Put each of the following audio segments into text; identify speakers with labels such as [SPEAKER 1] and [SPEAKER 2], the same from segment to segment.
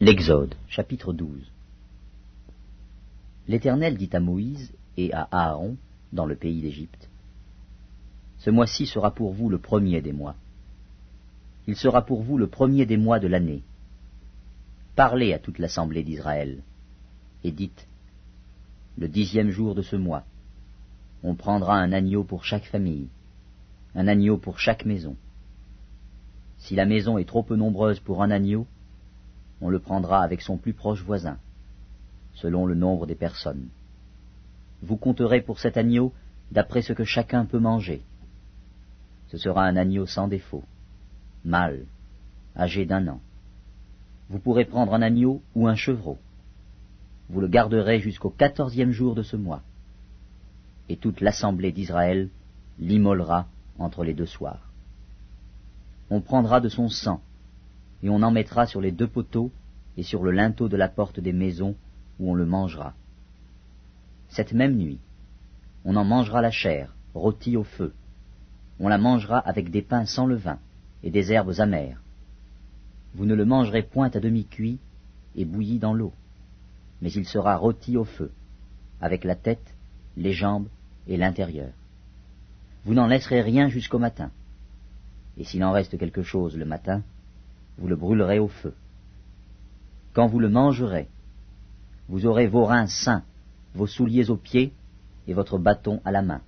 [SPEAKER 1] L'Exode, chapitre 12. L'Éternel dit à Moïse et à Aaron, dans le pays d'Égypte, « Ce mois-ci sera pour vous le premier des mois. Il sera pour vous le premier des mois de l'année. Parlez à toute l'assemblée d'Israël, et dites, le 10e jour de ce mois, on prendra un agneau pour chaque famille, un agneau pour chaque maison. Si la maison est trop peu nombreuse pour un agneau, on le prendra avec son plus proche voisin, selon le nombre des personnes. Vous compterez pour cet agneau d'après ce que chacun peut manger. Ce sera un agneau sans défaut, mâle, âgé d'1 an. Vous pourrez prendre un agneau ou un chevreau. Vous le garderez jusqu'au 14e jour de ce mois. Et toute l'assemblée d'Israël l'immolera entre les 2 soirs. On prendra de son sang, et on en mettra sur les 2 poteaux et sur le linteau de la porte des maisons où on le mangera. Cette même nuit, on en mangera la chair, rôtie au feu. On la mangera avec des pains sans levain et des herbes amères. Vous ne le mangerez point à demi-cuit et bouilli dans l'eau, mais il sera rôti au feu, avec la tête, les jambes et l'intérieur. Vous n'en laisserez rien jusqu'au matin, et s'il en reste quelque chose le matin, vous le brûlerez au feu. Quand vous le mangerez, vous aurez vos reins sains, vos souliers aux pieds et votre bâton à la main,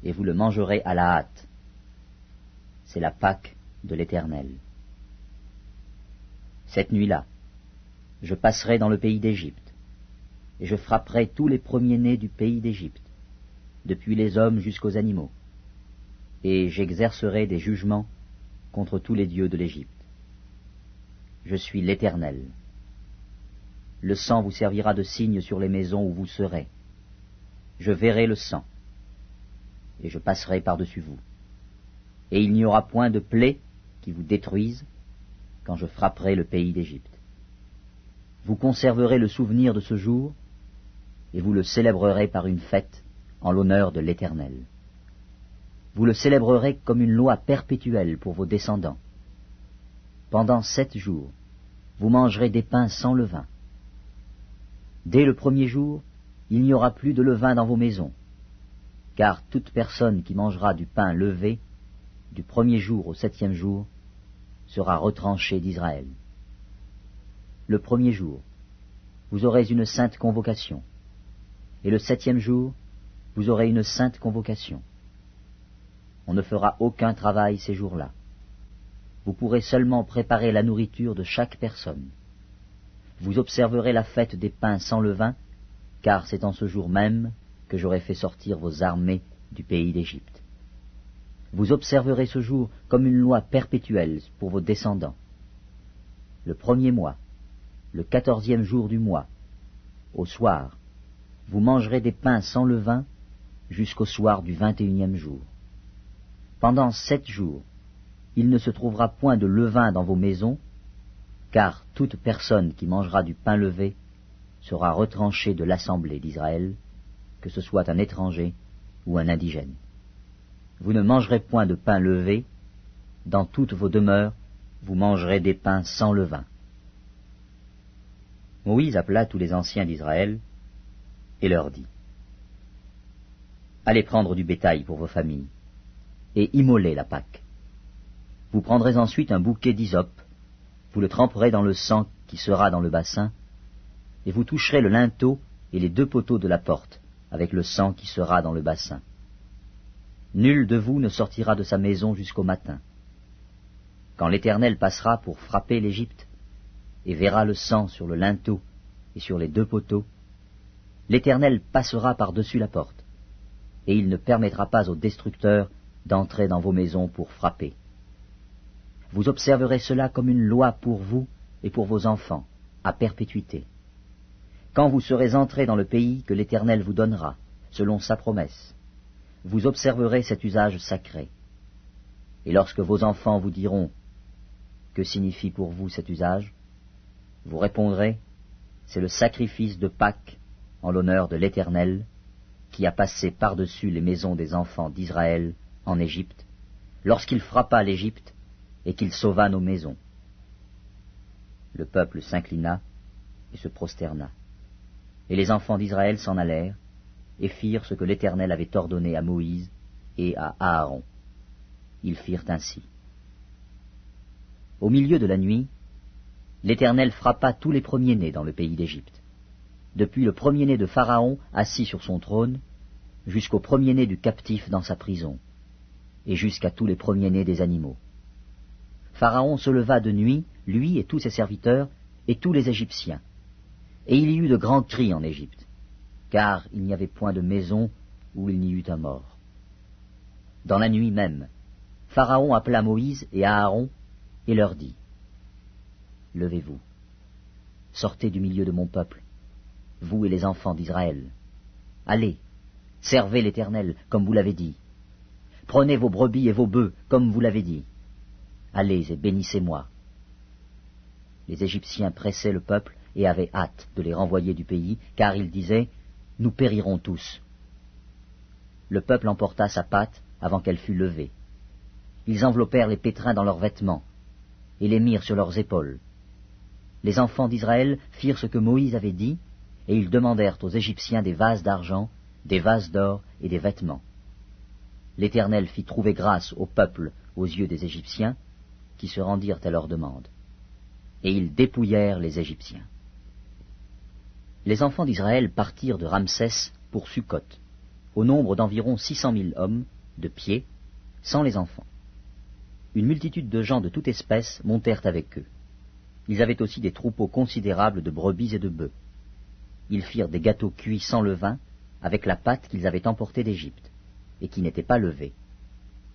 [SPEAKER 1] et vous le mangerez à la hâte. C'est la Pâque de l'Éternel. Cette nuit-là, je passerai dans le pays d'Égypte, et je frapperai tous les premiers-nés du pays d'Égypte, depuis les hommes jusqu'aux animaux, et j'exercerai des jugements contre tous les dieux de l'Égypte. Je suis l'Éternel. Le sang vous servira de signe sur les maisons où vous serez. Je verrai le sang, et je passerai par-dessus vous. Et il n'y aura point de plaie qui vous détruise quand je frapperai le pays d'Égypte. Vous conserverez le souvenir de ce jour, et vous le célébrerez par une fête en l'honneur de l'Éternel. Vous le célébrerez comme une loi perpétuelle pour vos descendants. Pendant 7 jours, vous mangerez des pains sans levain. Dès le 1er jour, il n'y aura plus de levain dans vos maisons, car toute personne qui mangera du pain levé, du 1er jour au 7e jour, sera retranchée d'Israël. Le 1er jour, vous aurez une sainte convocation, et le 7e jour, vous aurez une sainte convocation. On ne fera aucun travail ces jours-là. Vous pourrez seulement préparer la nourriture de chaque personne. Vous observerez la fête des pains sans levain, car c'est en ce jour même que j'aurai fait sortir vos armées du pays d'Égypte. Vous observerez ce jour comme une loi perpétuelle pour vos descendants. Le 1er mois, le 14e jour du mois, au soir, vous mangerez des pains sans levain jusqu'au soir du 21e jour. Pendant 7 jours, il ne se trouvera point de levain dans vos maisons, car toute personne qui mangera du pain levé sera retranchée de l'assemblée d'Israël, que ce soit un étranger ou un indigène. Vous ne mangerez point de pain levé, dans toutes vos demeures, vous mangerez des pains sans levain. Moïse appela tous les anciens d'Israël et leur dit, « Allez prendre du bétail pour vos familles, et immolez la Pâque. Vous prendrez ensuite un bouquet d'hysope, vous le tremperez dans le sang qui sera dans le bassin, et vous toucherez le linteau et les 2 poteaux de la porte, avec le sang qui sera dans le bassin. Nul de vous ne sortira de sa maison jusqu'au matin. Quand l'Éternel passera pour frapper l'Égypte, et verra le sang sur le linteau et sur les 2 poteaux, l'Éternel passera par-dessus la porte, et il ne permettra pas au destructeur d'entrer dans vos maisons pour frapper. Vous observerez cela comme une loi pour vous et pour vos enfants, à perpétuité. Quand vous serez entrés dans le pays que l'Éternel vous donnera, selon sa promesse, vous observerez cet usage sacré. Et lorsque vos enfants vous diront « Que signifie pour vous cet usage ?» vous répondrez « C'est le sacrifice de Pâques en l'honneur de l'Éternel, qui a passé par-dessus les maisons des enfants d'Israël en Égypte, lorsqu'il frappa l'Égypte et qu'il sauva nos maisons. Le peuple s'inclina et se prosterna. Et les enfants d'Israël s'en allèrent, et firent ce que l'Éternel avait ordonné à Moïse et à Aaron. Ils firent ainsi. Au milieu de la nuit, l'Éternel frappa tous les premiers-nés dans le pays d'Égypte, depuis le premier-né de Pharaon assis sur son trône, jusqu'au premier-né du captif dans sa prison, et jusqu'à tous les premiers-nés des animaux. Pharaon se leva de nuit, lui et tous ses serviteurs, et tous les Égyptiens. Et il y eut de grands cris en Égypte, car il n'y avait point de maison où il n'y eût un mort. Dans la nuit même, Pharaon appela Moïse et Aaron, et leur dit, « Levez-vous, sortez du milieu de mon peuple, vous et les enfants d'Israël. Allez, servez l'Éternel, comme vous l'avez dit. Prenez vos brebis et vos bœufs, comme vous l'avez dit. Allez et bénissez-moi. » Les Égyptiens pressaient le peuple et avaient hâte de les renvoyer du pays, car ils disaient, « Nous périrons tous. » Le peuple emporta sa pâte avant qu'elle fût levée. Ils enveloppèrent les pétrins dans leurs vêtements, et les mirent sur leurs épaules. Les enfants d'Israël firent ce que Moïse avait dit, et ils demandèrent aux Égyptiens des vases d'argent, des vases d'or et des vêtements. L'Éternel fit trouver grâce au peuple aux yeux des Égyptiens, qui se rendirent à leur demande. Et ils dépouillèrent les Égyptiens. Les enfants d'Israël partirent de Ramsès pour Sukkot, au nombre d'environ 600 000 hommes, de pied, sans les enfants. Une multitude de gens de toute espèce montèrent avec eux. Ils avaient aussi des troupeaux considérables de brebis et de bœufs. Ils firent des gâteaux cuits sans levain, avec la pâte qu'ils avaient emportée d'Égypte, et qui n'était pas levée,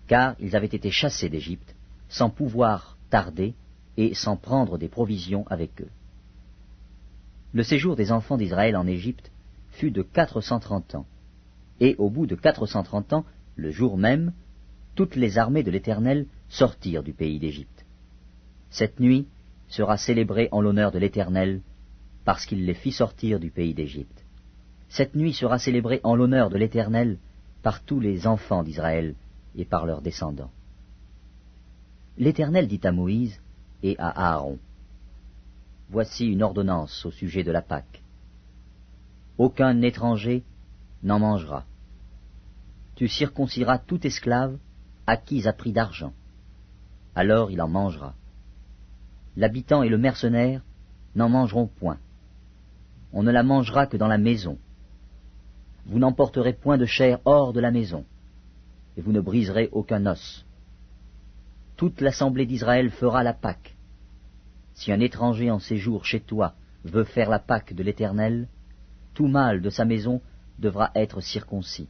[SPEAKER 1] car ils avaient été chassés d'Égypte, sans pouvoir tarder et sans prendre des provisions avec eux. Le séjour des enfants d'Israël en Égypte fut de 430 ans, et au bout de 430 ans, le jour même, toutes les armées de l'Éternel sortirent du pays d'Égypte. Cette nuit sera célébrée en l'honneur de l'Éternel, parce qu'il les fit sortir du pays d'Égypte. Cette nuit sera célébrée en l'honneur de l'Éternel par tous les enfants d'Israël et par leurs descendants. L'Éternel dit à Moïse et à Aaron, « Voici une ordonnance au sujet de la Pâque. Aucun étranger n'en mangera. Tu circonciras tout esclave acquis à prix d'argent. Alors il en mangera. L'habitant et le mercenaire n'en mangeront point. On ne la mangera que dans la maison. Vous n'emporterez point de chair hors de la maison, et vous ne briserez aucun os. Toute l'assemblée d'Israël fera la Pâque. Si un étranger en séjour chez toi veut faire la Pâque de l'Éternel, tout mâle de sa maison devra être circoncis.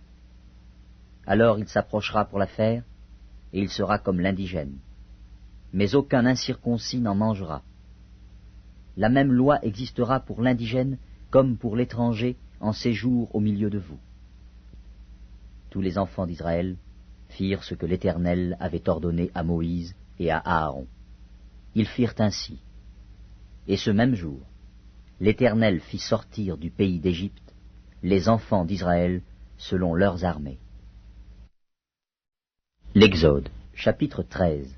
[SPEAKER 1] Alors il s'approchera pour la faire, et il sera comme l'indigène. Mais aucun incirconcis n'en mangera. La même loi existera pour l'indigène comme pour l'étranger en séjour au milieu de vous. Tous les enfants d'Israël firent ce que l'Éternel avait ordonné à Moïse et à Aaron. Ils firent ainsi. Et ce même jour, l'Éternel fit sortir du pays d'Égypte les enfants d'Israël selon leurs armées. L'Exode, chapitre 13.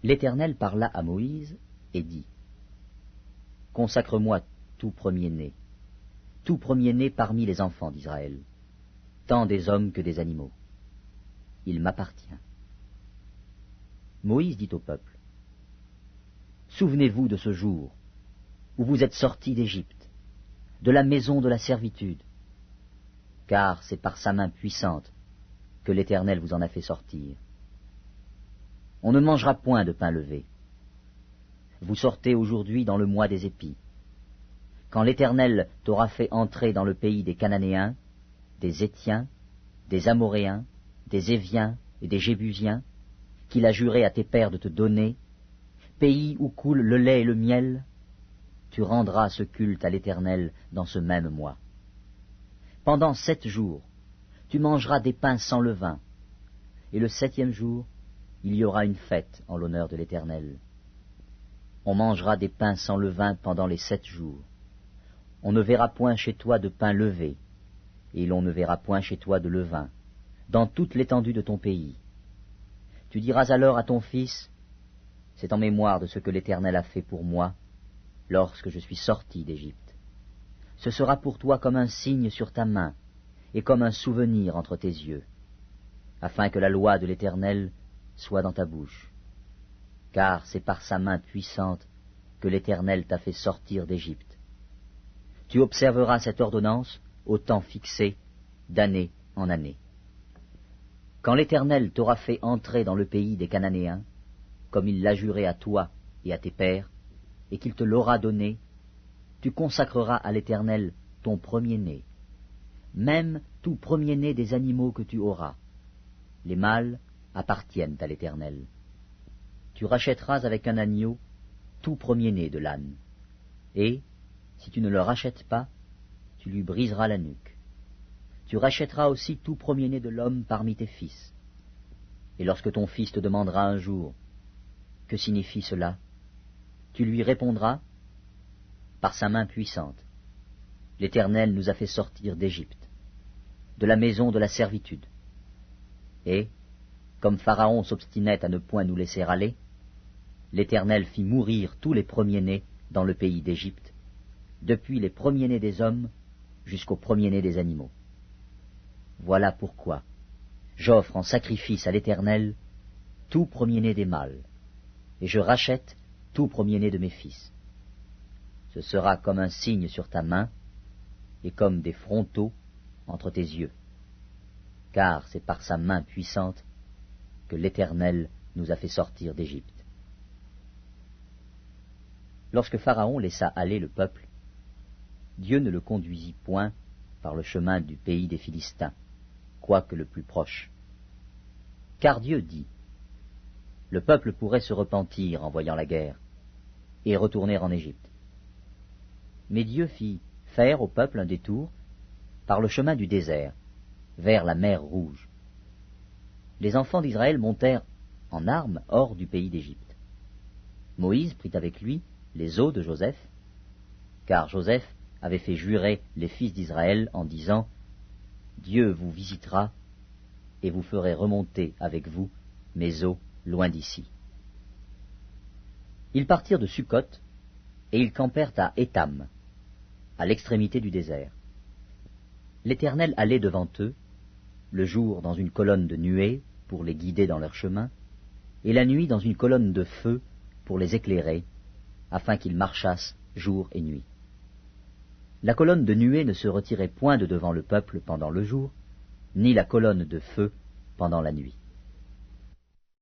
[SPEAKER 1] L'Éternel parla à Moïse et dit, « Consacre-moi tout premier-né parmi les enfants d'Israël, tant des hommes que des animaux. Il m'appartient. » Moïse dit au peuple, « Souvenez-vous de ce jour où vous êtes sortis d'Égypte, de la maison de la servitude, car c'est par sa main puissante que l'Éternel vous en a fait sortir. On ne mangera point de pain levé. Vous sortez aujourd'hui dans le mois des épis. Quand l'Éternel t'aura fait entrer dans le pays des Cananéens, des Héthiens, des Amoréens, des Éviens et des Jébusiens, qu'il a juré à tes pères de te donner, pays où coule le lait et le miel, tu rendras ce culte à l'Éternel dans ce même mois. Pendant 7 jours, tu mangeras des pains sans levain, et le 7e jour, il y aura une fête en l'honneur de l'Éternel. On mangera des pains sans levain pendant les 7 jours. On ne verra point chez toi de pain levé, et l'on ne verra point chez toi de levain, dans toute l'étendue de ton pays. Tu diras alors à ton fils, C'est en mémoire de ce que l'Éternel a fait pour moi lorsque je suis sorti d'Égypte. Ce sera pour toi comme un signe sur ta main et comme un souvenir entre tes yeux, afin que la loi de l'Éternel soit dans ta bouche. Car c'est par sa main puissante que l'Éternel t'a fait sortir d'Égypte. Tu observeras cette ordonnance au temps fixé, d'année en année. Quand l'Éternel t'aura fait entrer dans le pays des Cananéens, comme il l'a juré à toi et à tes pères, et qu'il te l'aura donné, tu consacreras à l'Éternel ton premier-né, même tout premier-né des animaux que tu auras. Les mâles appartiennent à l'Éternel. Tu rachèteras avec un agneau tout premier-né de l'âne, et, si tu ne le rachètes pas, tu lui briseras la nuque. Tu rachèteras aussi tout premier-né de l'homme parmi tes fils. Et lorsque ton fils te demandera un jour, « Que signifie cela ?» tu lui répondras, « Par sa main puissante, l'Éternel nous a fait sortir d'Égypte, de la maison de la servitude. Et, comme Pharaon s'obstinait à ne point nous laisser aller, l'Éternel fit mourir tous les premiers-nés dans le pays d'Égypte, depuis les premiers-nés des hommes jusqu'aux premiers-nés des animaux. Voilà pourquoi j'offre en sacrifice à l'Éternel tout premier-né des mâles, et je rachète tout premier-né de mes fils. Ce sera comme un signe sur ta main, et comme des frontaux entre tes yeux, car c'est par sa main puissante que l'Éternel nous a fait sortir d'Égypte. » Lorsque Pharaon laissa aller le peuple, Dieu ne le conduisit point par le chemin du pays des Philistins, quoique le plus proche. Car Dieu dit, « Le peuple pourrait se repentir en voyant la guerre, et retourner en Égypte. » Mais Dieu fit faire au peuple un détour par le chemin du désert, vers la mer Rouge. Les enfants d'Israël montèrent en armes hors du pays d'Égypte. Moïse prit avec lui les os de Joseph, car Joseph avait fait jurer les fils d'Israël en disant, « Dieu vous visitera, et vous ferez remonter avec vous mes os loin d'ici. » Ils partirent de Sukkot, et ils campèrent à Étam, à l'extrémité du désert. L'Éternel allait devant eux, le jour dans une colonne de nuée pour les guider dans leur chemin, et la nuit dans une colonne de feu pour les éclairer, afin qu'ils marchassent jour et nuit. La colonne de nuée ne se retirait point de devant le peuple pendant le jour, ni la colonne de feu pendant la nuit.